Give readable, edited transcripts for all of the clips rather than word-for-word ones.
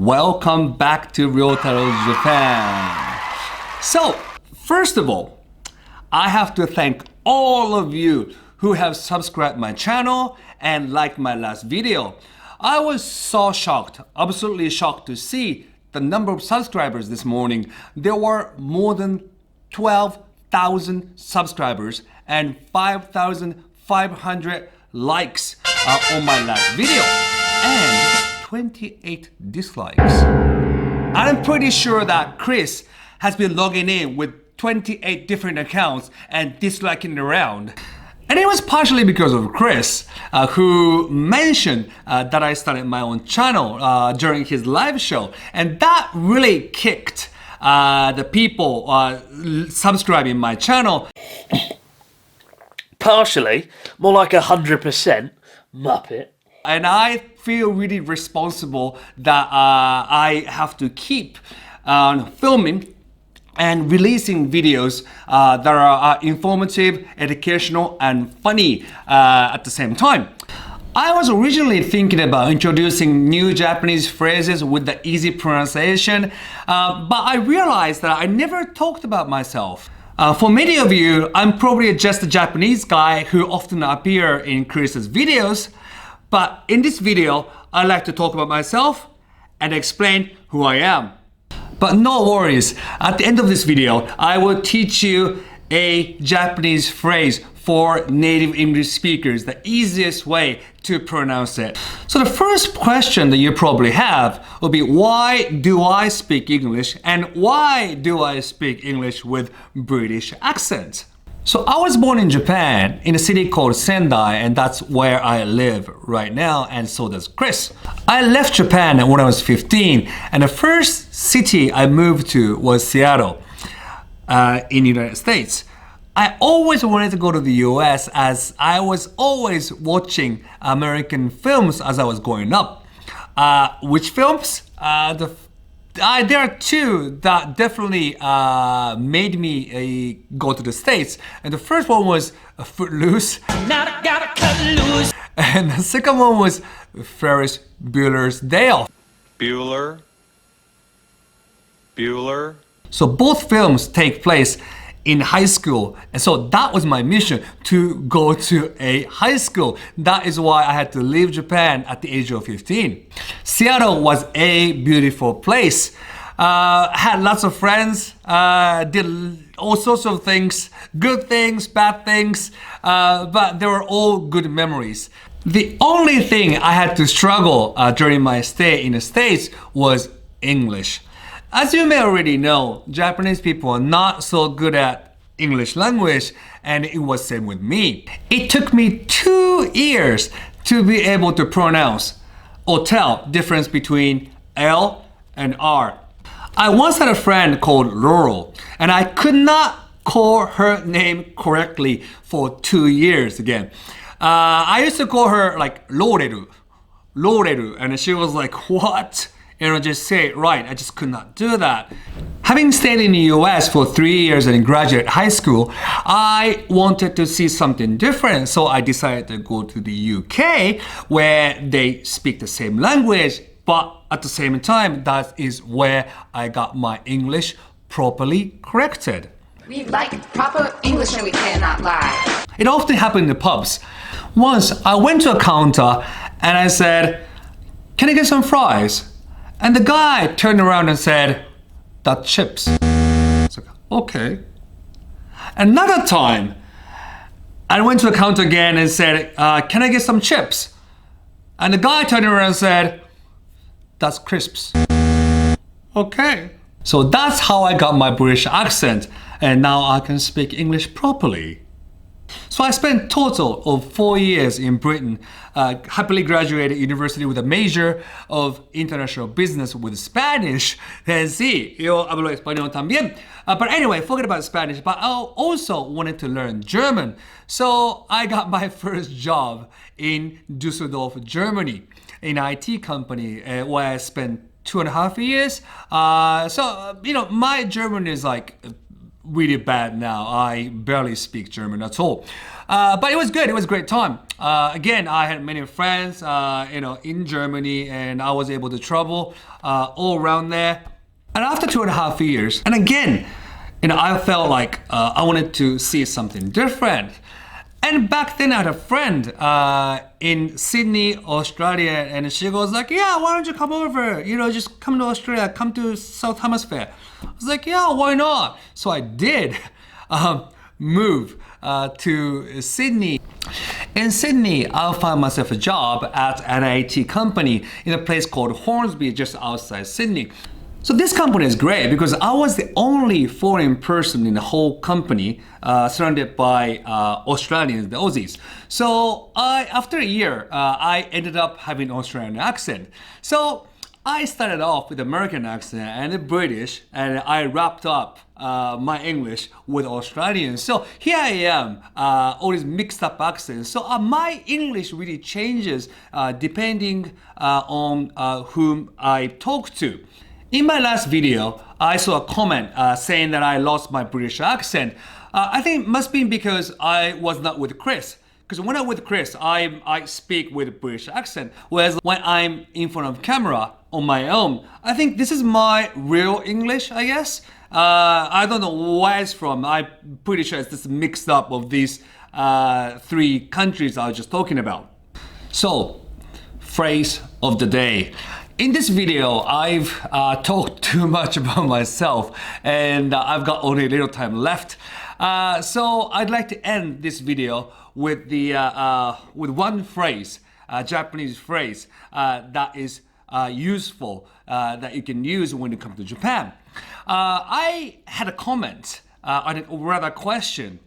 Welcome back to Ryotaro Japan. So, first of all, I have to thank all of you who have subscribed my channel and liked my last video. I was so shocked, absolutely shocked to see the number of subscribers this morning. There were more than 12,000 subscribers and 5,500 likes on my last video and 28 dislikes. I'm pretty sure that Chris has been logging in with 28 different accounts and disliking around. And it was partially because of Chris, who mentioned that I started my own channel during his live show. And that really kicked the people subscribing my channel. Partially, more like 100% Muppet. And I feel really responsible that I have to keep filming and releasing videos that are informative, educational, and funny at the same time. I was originally thinking about introducing new Japanese phrases with the easy pronunciation, but I realized that I never talked about myself. For many of you, I'm probably just a Japanese guy who often appear in Chris's videos, but in this video, I like to talk about myself and explain who I am. But no worries, at the end of this video, I will teach you a Japanese phrase for native English speakers, the easiest way to pronounce it. So the first question that you probably have will be, why do I speak English and why do I speak English with British accent? So I was born in Japan in a city called Sendai, and that's where I live right now, and so does Chris. I left Japan when I was 15, and the first city I moved to was Seattle in the United States. I always wanted to go to the US as I was always watching American films as I was growing up. Which films? There are two that definitely made me go to the States. And the first one was Footloose. Now I gotta cut loose. And the second one was Ferris Bueller's Day Off. Bueller. So both films take place in high school, and so that was my mission, to go to a high school. That is why I had to leave Japan at the age of 15. Seattle was a beautiful place. Had lots of friends, did all sorts of things, good things, bad things, but they were all good memories. The only thing I had to struggle during my stay in the States was English. As you may already know, Japanese people are not so good at English language, and it was same with me. It took me 2 years to be able to pronounce or tell difference between L and R. I once had a friend called Laurel, and I could not call her name correctly for 2 years again. I used to call her like Loreru, and she was like, what? And I just say it right, I just could not do that. Having stayed in the US for 3 years and graduate high school, I wanted to see something different, so I decided to go to the UK, where they speak the same language, but at the same time, that is where I got my English properly corrected. We like proper English and we cannot lie. It often happened in the pubs. Once, I went to a counter and I said, "Can I get some fries?" And the guy turned around and said, "That's chips." It's like, okay. Another time, I went to the counter again and said, "Can I get some chips?" And the guy turned around and said, "That's crisps." Okay. So that's how I got my British accent, and now I can speak English properly. So I spent total of 4 years in Britain, happily graduated university with a major of international business with Spanish. Sí, yo hablo español también. But anyway, forget about Spanish, but I also wanted to learn German. So I got my first job in Düsseldorf, Germany, in an IT company where I spent 2.5 years. So, my German is like really bad now. I barely speak German at all. But it was good. It was a great time. Again, I had many friends, in Germany, and I was able to travel all around there. And after 2.5 years, and again, I felt like I wanted to see something different. And back then I had a friend in Sydney, Australia, and she goes like, yeah, why don't you come over? Just come to Australia, come to South Hemisphere. I was like, yeah, why not? So I did move to Sydney. In Sydney, I found myself a job at an IT company in a place called Hornsby, just outside Sydney. So this company is great because I was the only foreign person in the whole company, surrounded by Australians, the Aussies. So after a year, I ended up having an Australian accent. So I started off with American accent and the British, and I wrapped up my English with Australian. So here I am, all these mixed up accents. So my English really changes depending on whom I talk to. In my last video, I saw a comment saying that I lost my British accent. I think it must be because I was not with Chris. Because when I'm with Chris, I speak with a British accent. Whereas when I'm in front of camera on my own, I think this is my real English, I guess. I don't know where it's from. I'm pretty sure it's just mixed up of these 3 countries I was just talking about. So, phrase of the day. In this video, I've talked too much about myself, and I've got only a little time left. So I'd like to end this video with with one phrase, Japanese phrase that is useful, that you can use when you come to Japan. I had a comment, or rather a question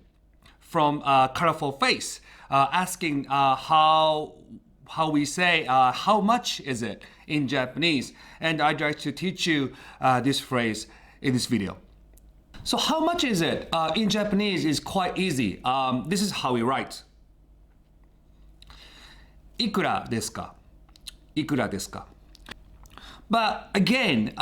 from Colorful Face, asking how we say how much is it in Japanese, and I'd like to teach you this phrase in this video. So how much is it in Japanese is quite easy. This is how we write. Ikura desu ka? Ikura desu ka? But again,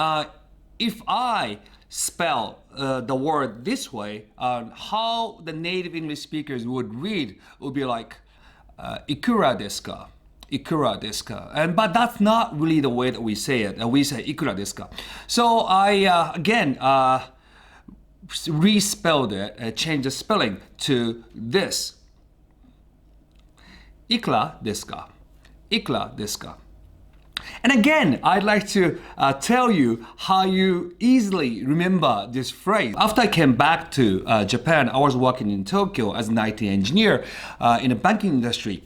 if I spell the word this way, how the native English speakers would read would be like ikura desu ka? Ikura desu ka? But that's not really the way that we say it. We say ikura desu ka? So I again respelled it, changed the spelling to this. Ikura desu ka? Ikura desu ka? And again, I'd like to tell you how you easily remember this phrase. After I came back to Japan, I was working in Tokyo as an IT engineer in the banking industry.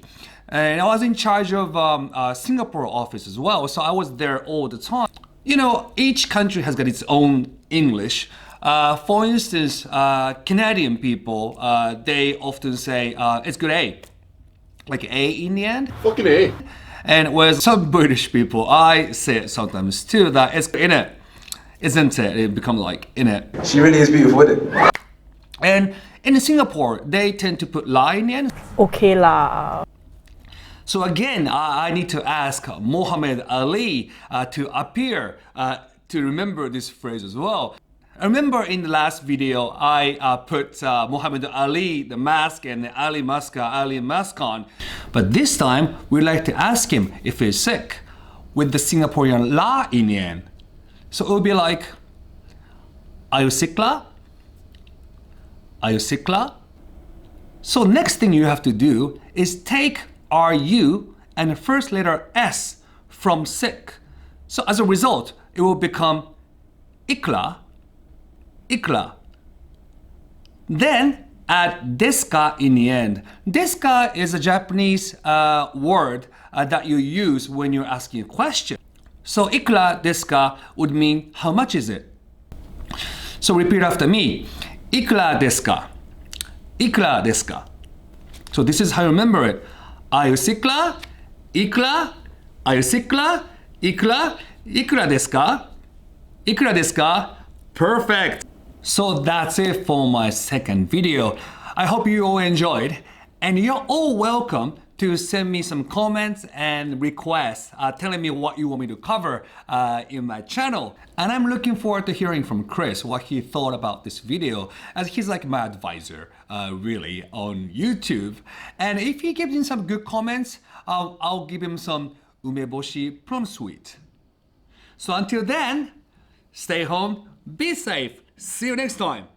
And I was in charge of Singapore office as well, so I was there all the time. Each country has got its own English. For instance, Canadian people, they often say, it's good A. Like A in the end. Fucking A. And with some British people, I say it sometimes too, that it's in it. Isn't it? It becomes like in it. She really is beautiful, isn't it? And in Singapore, they tend to put la in the end. Okay lah. So again, I need to ask Muhammad Ali to appear to remember this phrase as well. Remember in the last video, I put Muhammad Ali, the mask, and the Ali mask on. But this time, we'd like to ask him if he's sick with the Singaporean la in the end. So it would be like, are you sick la? Are you sick la? So next thing you have to do is take RU and the first letter S from sick. So as a result, it will become ikura. Ikura. Then add desu ka in the end. Desu ka is a Japanese word that you use when you're asking a question. So ikura desu ka would mean how much is it? So repeat after me. Ikura desu ka? Ikura desu ka? So this is how you remember it. Are you sick la? Ikura? Are you sick la? Ikura? Ikura desu ka? Ikura desu ka? Perfect! So that's it for my second video. I hope you all enjoyed, and you're all welcome to send me some comments and requests telling me what you want me to cover in my channel. And I'm looking forward to hearing from Chris what he thought about this video, as he's like my advisor really on YouTube. And if he gives me some good comments, I'll give him some umeboshi prom suite. So until then, stay home, be safe, see you next time.